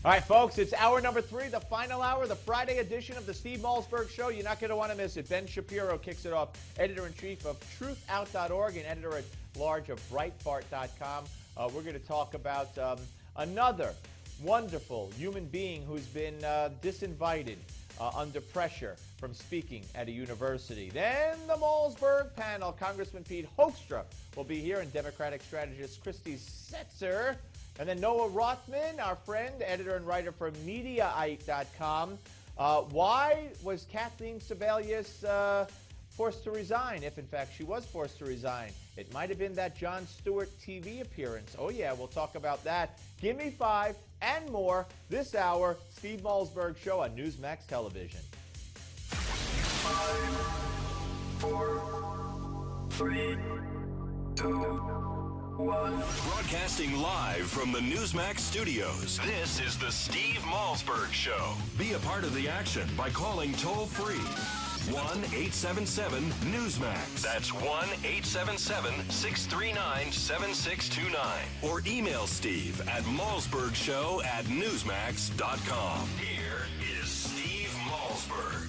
All right, folks, it's hour number 3, the final hour, the Friday edition of the Steve Malzberg Show. You're not going to want to miss it. Ben Shapiro kicks it off, editor-in-chief of truthout.org and editor-at-large of Breitbart.com. We're going to talk about another wonderful human being who's been disinvited under pressure from speaking at a university. Then the Malzberg panel, Congressman Pete Hoekstra will be here, and Democratic strategist Christy Setzer. And then Noah Rothman, our friend, editor and writer for Mediaite.com. Why was Kathleen Sebelius forced to resign, if in fact she was forced to resign? It might have been that Jon Stewart TV appearance. Oh yeah, we'll talk about that. Give me 5 and more this hour, Steve Malzberg Show on Newsmax Television. 5, 4, 3, 2, 1. Broadcasting live from the Newsmax studios, this is the Steve Malzberg Show. Be a part of the action by calling toll-free 1-877-NEWSMAX. That's 1-877-639-7629. Or email Steve at malzbergshow@newsmax.com. Here is Steve Malzberg.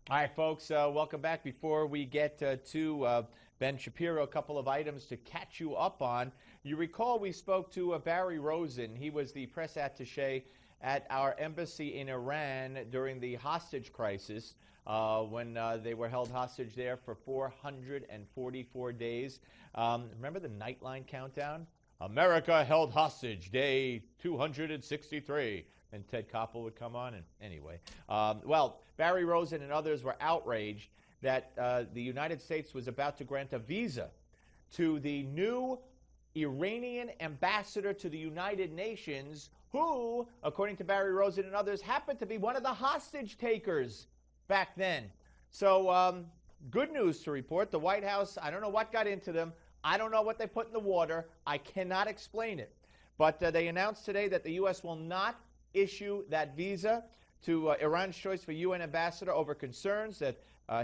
All right, folks, welcome back. Before we get to Ben Shapiro, a couple of items to catch you up on. You recall we spoke to Barry Rosen. He was the press attaché at our embassy in Iran during the hostage crisis when they were held hostage there for 444 days. Remember the Nightline countdown? America held hostage, day 263. And Ted Koppel would come on. And anyway, well, Barry Rosen and others were outraged that the United States was about to grant a visa to the new Iranian ambassador to the United Nations, who, according to Barry Rosen and others, happened to be one of the hostage takers back then. So good news to report. The White House, I don't know what got into them. I don't know what they put in the water. I cannot explain it. But they announced today that the U.S. will not issue that visa to Iran's choice for UN ambassador over concerns that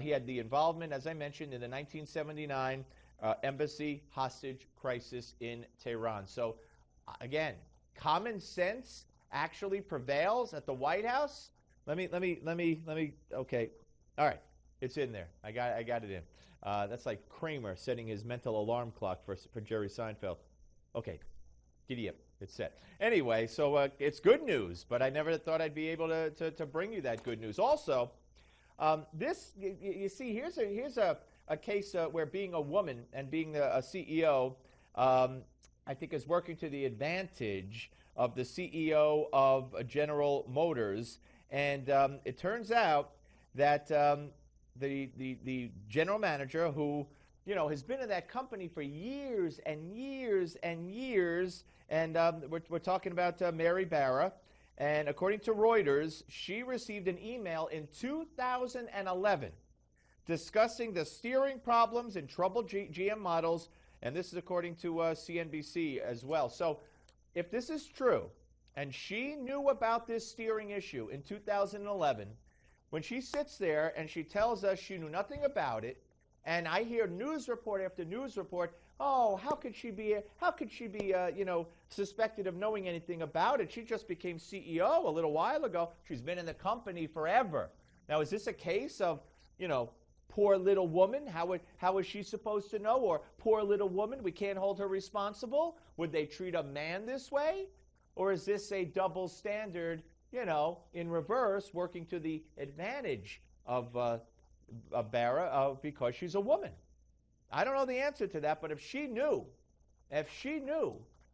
he had the involvement, as I mentioned, in the 1979 embassy hostage crisis in Tehran. So, again, common sense actually prevails at the White House. Okay, all right, it's in there. I got it in. That's like Kramer setting his mental alarm clock for Jerry Seinfeld. Okay, giddy up. It's set. Anyway, so it's good news, but I never thought I'd be able to bring you that good news. Also, this, you see, here's a case where being a woman and being a CEO, I think is working to the advantage of the CEO of General Motors. And it turns out that the general manager, who has been in that company for years and years and years, and we're talking about Mary Barra. And according to Reuters, she received an email in 2011 discussing the steering problems in troubled GM models, and this is according to CNBC as well. So if this is true, and she knew about this steering issue in 2011, when she sits there and she tells us she knew nothing about it, and I hear news report after news report, oh, how could she be, suspected of knowing anything about it? She just became CEO a little while ago. She's been in the company forever. Now, is this a case of, poor little woman? How is she supposed to know? Or poor little woman, we can't hold her responsible? Would they treat a man this way? Or is this a double standard, in reverse, working to the advantage of Barra because she's a woman? I don't know the answer to that, but if she knew,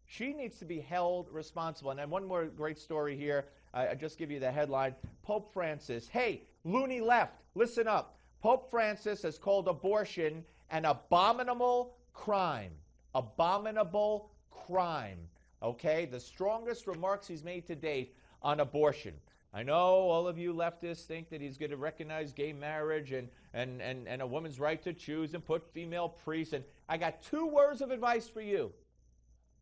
she needs to be held responsible. And then one more great story here. I just give you the headline. Pope Francis. Hey, loony left, listen up. Pope Francis has called abortion an abominable crime. Abominable crime. Okay? The strongest remarks he's made to date on abortion. I know all of you leftists think that he's going to recognize gay marriage and a woman's right to choose and put female priests. And I got 2 words of advice for you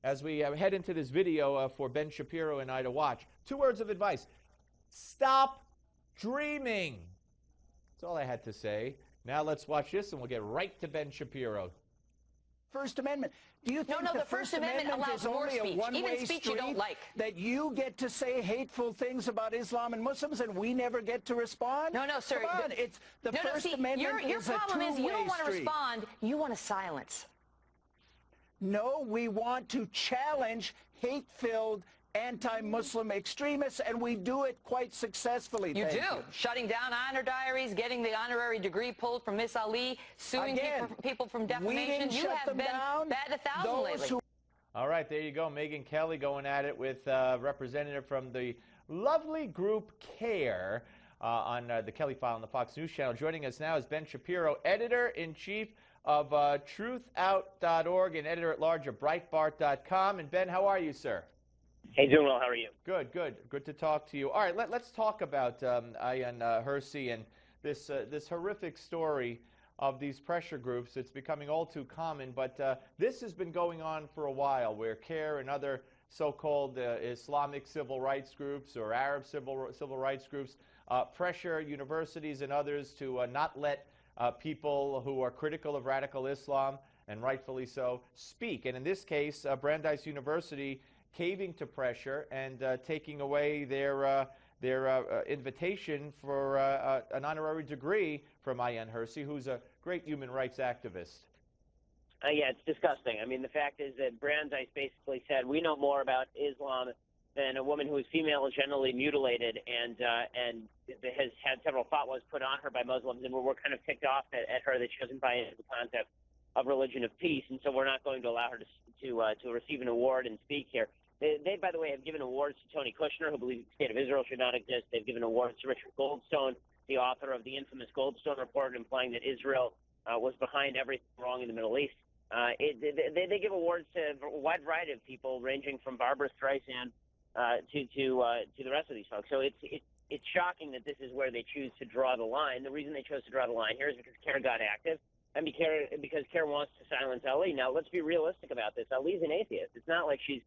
as we head into this video for Ben Shapiro and I to watch. 2 words of advice. Stop dreaming. That's all I had to say. Now let's watch this and we'll get right to Ben Shapiro. First Amendment. Do you think No, the the First Amendment allows is more only speech, a one-way even speech you don't street, like? that you get to say hateful things about Islam and Muslims and we never get to respond? No, sir. Come on, it's the First Amendment your is a problem is you don't want to two-way street. respond. You want to silence. No, we want to challenge hate-filled anti-Muslim extremists, and we do it quite successfully. You thank do. Shutting down honor diaries, getting the honorary degree pulled from Miss Ali, suing people from defamation. We didn't You shut have them been down. bad 1,000 Those lately. who All right, there you go. Megyn Kelly going at it with representative from the lovely group CARE on the Kelly File on the Fox News Channel. Joining us now is Ben Shapiro, editor-in-chief of truthout.org and editor-at-large of Breitbart.com. And Ben, how are you, sir? Hey, doing well. How are you? Good, good. Good to talk to you. All right, let's talk about Ayaan Hirsi and this horrific story of these pressure groups. It's becoming all too common, but this has been going on for a while, where CARE and other so-called Islamic civil rights groups or Arab civil rights groups pressure universities and others to not let people who are critical of radical Islam, and rightfully so, speak. And in this case, Brandeis University caving to pressure and taking away their invitation for an honorary degree from Ayaan Hirsi, who's a great human rights activist. Yeah, it's disgusting. I mean, the fact is that Brandeis basically said, we know more about Islam than a woman who is female and generally mutilated and has had several fatwas put on her by Muslims, and we're kind of ticked off at her that she doesn't buy into the concept of religion of peace, and so we're not going to allow her to receive an award and speak here. They, by the way, have given awards to Tony Kushner, who believes the state of Israel should not exist. They've given awards to Richard Goldstone, the author of the infamous Goldstone Report, implying that Israel was behind everything wrong in the Middle East. They give awards to a wide variety of people, ranging from Barbara Streisand to the rest of these folks. So it's shocking that this is where they choose to draw the line. The reason they chose to draw the line here is because CARE got active, and because CARE wants to silence Ali. Now, let's be realistic about this. Ali's an atheist. It's not like she's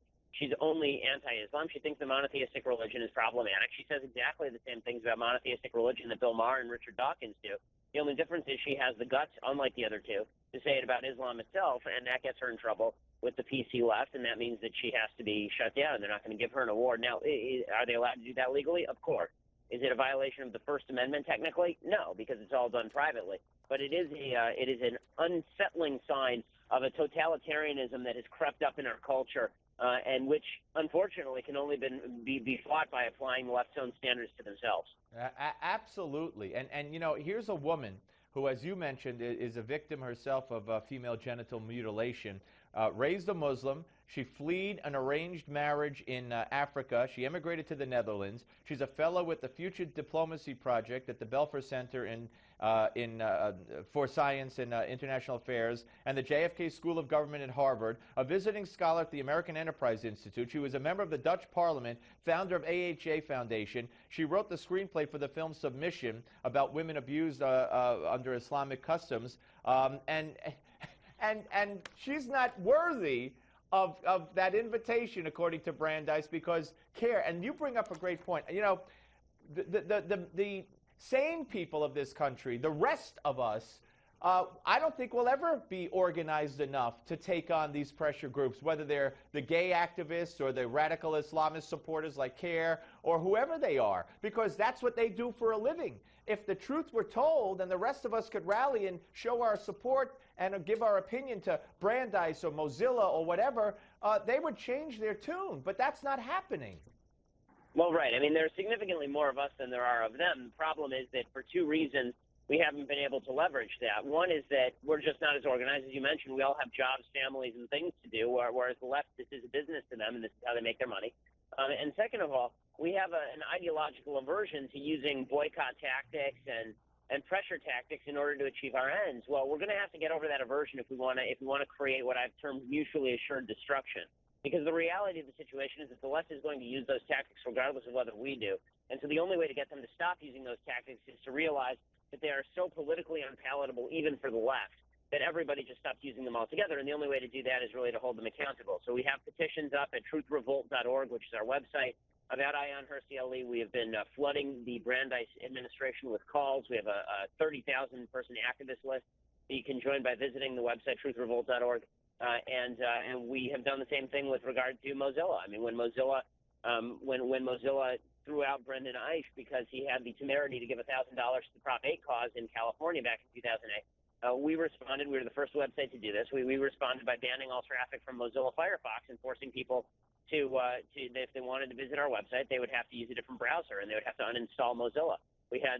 only anti-Islam. She thinks the monotheistic religion is problematic. She says exactly the same things about monotheistic religion that Bill Maher and Richard Dawkins do. The only difference is she has the guts, unlike the other two, to say it about Islam itself, and that gets her in trouble with the PC left, and that means that she has to be shut down. They're not going to give her an award. Now, are they allowed to do that legally? Of course. Is it a violation of the First Amendment technically? No, because it's all done privately. But it is an unsettling sign of a totalitarianism that has crept up in our culture, and which, unfortunately, can only be fought by applying left's own standards to themselves. Absolutely. And you know, here's a woman who, as you mentioned, is a victim herself of female genital mutilation, raised a Muslim. She fled an arranged marriage in Africa. She immigrated to the Netherlands. She's a fellow with the Future Diplomacy Project at the Belfer Center for Science and International Affairs and the JFK School of Government at Harvard, a visiting scholar at the American Enterprise Institute. She was a member of the Dutch Parliament, founder of AHA Foundation. She wrote the screenplay for the film Submission about women abused under Islamic customs. And she's not worthy of that invitation, according to Brandeis, because CARE, and you bring up a great point. You know, the sane people of this country, the rest of us, I don't think will ever be organized enough to take on these pressure groups, whether they're the gay activists or the radical Islamist supporters like CARE or whoever they are, because that's what they do for a living. If the truth were told and the rest of us could rally and show our support and give our opinion to Brandeis or Mozilla or whatever, they would change their tune. But that's not happening. Well, right. I mean, there are significantly more of us than there are of them. The problem is that for two reasons, we haven't been able to leverage that. One is that we're just not as organized. As you mentioned, we all have jobs, families, and things to do, whereas the left, this is a business to them, and this is how they make their money. And second of all, we have an ideological aversion to using boycott tactics and pressure tactics in order to achieve our ends. Well, we're going to have to get over that aversion if we want to create what I've termed mutually assured destruction. Because the reality of the situation is that the left is going to use those tactics regardless of whether we do. And so the only way to get them to stop using those tactics is to realize that they are so politically unpalatable, even for the left, that everybody just stops using them altogether. And the only way to do that is really to hold them accountable. So we have petitions up at truthrevolt.org, which is our website, about Ayaan Hirsi Ali. We have been flooding the Brandeis administration with calls. We have a 30,000-person activist list that you can join by visiting the website, truthrevolt.org. And we have done the same thing with regard to Mozilla. I mean, when Mozilla threw out Brendan Eich because he had the temerity to give $1,000 to the Prop 8 cause in California back in 2008, we responded. We were the first website to do this. We responded by banning all traffic from Mozilla Firefox and forcing people to if they wanted to visit our website, they would have to use a different browser and they would have to uninstall Mozilla. We had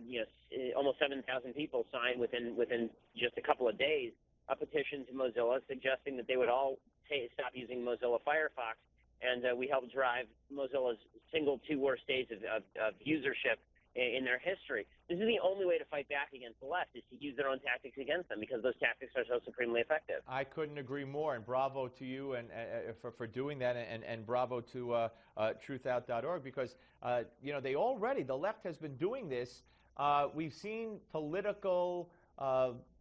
almost 7,000 people sign within just a couple of days a petition to Mozilla suggesting that they would all stop using Mozilla Firefox, and we helped drive Mozilla's single 2 worst days of usership in their history. This is the only way to fight back against the left, is to use their own tactics against them, because those tactics are so supremely effective. I couldn't agree more, and bravo to you and for doing that, and bravo to truthout.org, because the left has been doing this. We've seen political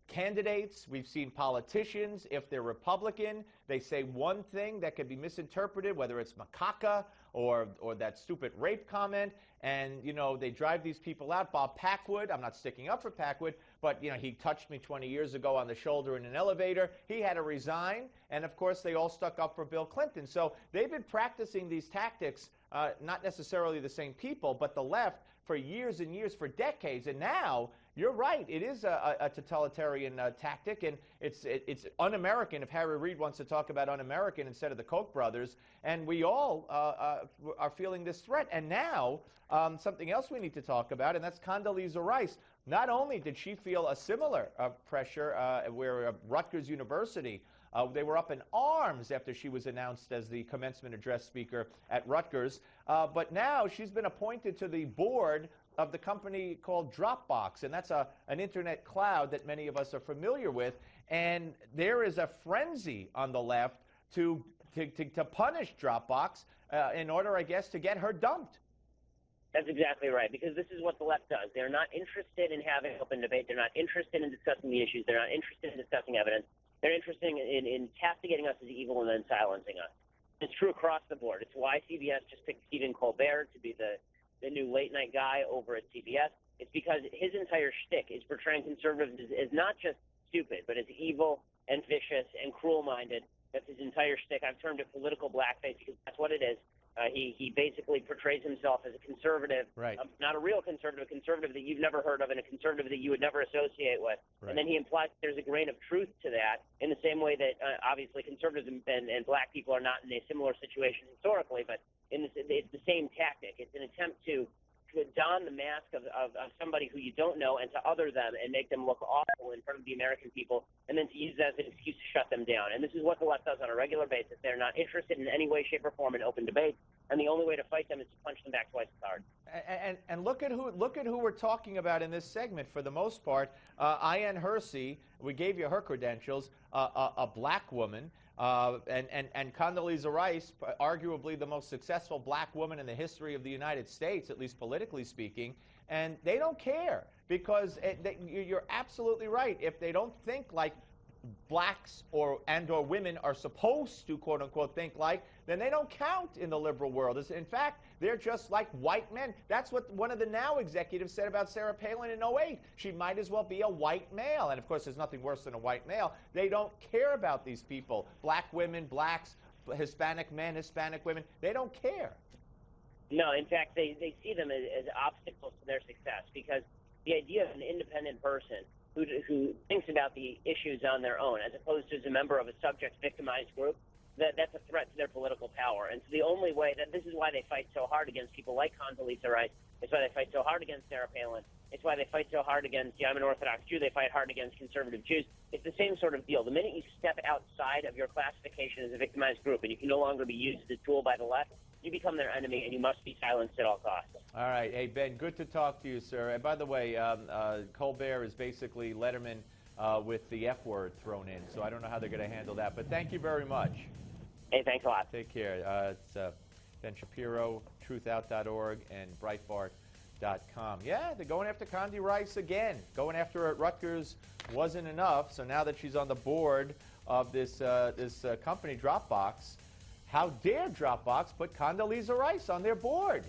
candidates, we've seen politicians, if they're Republican, they say one thing that can be misinterpreted, whether it's macaca or that stupid rape comment, and they drive these people out. Bob Packwood, I'm not sticking up for Packwood, but he touched me 20 years ago on the shoulder in an elevator. He had to resign, and of course they all stuck up for Bill Clinton. So they've been practicing these tactics, not necessarily the same people, but the left, for years and years, for decades. And now, you're right, it is a totalitarian tactic, and it's un-American, if Harry Reid wants to talk about un-American instead of the Koch brothers. And we all are feeling this threat. And now, something else we need to talk about, and that's Condoleezza Rice. Not only did she feel a similar pressure where Rutgers University, they were up in arms after she was announced as the commencement address speaker at Rutgers, but now she's been appointed to the board of the company called Dropbox, and that's an internet cloud that many of us are familiar with. And there is a frenzy on the left to punish Dropbox in order, I guess, to get her dumped. That's exactly right, because this is what the left does. They're not interested in having open debate. They're not interested in discussing the issues. They're not interested in discussing evidence. They're interested in castigating us as evil and then silencing us. It's true across the board. It's why CBS just picked Stephen Colbert to be the new late-night guy over at CBS. It's because his entire shtick is portraying conservatives as not just stupid, but as evil and vicious and cruel-minded. That's his entire shtick. I've termed it political blackface because that's what it is. He basically portrays himself as a conservative, right. Not a real conservative, a conservative that you've never heard of and a conservative that you would never associate with. Right. And then he implies there's a grain of truth to that, in the same way that obviously conservatives and black people are not in a similar situation historically, but it's the same tactic. It's an attempt to don the mask of somebody who you don't know and to other them and make them look awful in front of the American people, and then to use that as an excuse to shut them down. And this is what the left does on a regular basis. They're not interested in any way, shape, or form in open debate, and the only way to fight them is to punch them back twice as hard. And look at who we're talking about in this segment for the most part. Ayaan Hirsi, we gave you her credentials, a black woman. And Condoleezza Rice, arguably the most successful black woman in the history of the United States, at least politically speaking, and they don't care, because you're absolutely right. If they don't think like blacks or women are supposed to, quote unquote, think like, then they don't count in the liberal world. In fact, they're just like white men. That's what one of the Now executives said about Sarah Palin in 2008. She might as well be a white male. And of course, there's nothing worse than a white male. They don't care about these people. Black women, blacks, Hispanic men, Hispanic women. They don't care. No, in fact, they see them as obstacles to their success, because the idea of an independent person who thinks about the issues on their own, as opposed to as a member of a subject victimized group, that's a threat to their political power. And so the only way this is why they fight so hard against people like Condoleezza Rice. It's why they fight so hard against Sarah Palin. It's why they fight so hard against, I'm an Orthodox Jew, they fight hard against conservative Jews. It's the same sort of deal. The minute you step outside of your classification as a victimized group and you can no longer be used as a tool by the left, you become their enemy, and you must be silenced at all costs. All right. Hey, Ben, good to talk to you, sir. And by the way, Colbert is basically Letterman with the F word thrown in, so I don't know how they're going to handle that. But thank you very much. Hey, thanks a lot. Take care. It's Ben Shapiro, truthout.org, and Breitbart.com. Yeah, they're going after Condi Rice again. Going after her at Rutgers wasn't enough, so now that she's on the board of this company, Dropbox, how dare Dropbox put Condoleezza Rice on their board?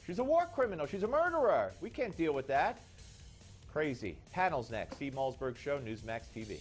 She's a war criminal. She's a murderer. We can't deal with that. Crazy. Panels next. Steve Malzberg Show, Newsmax TV.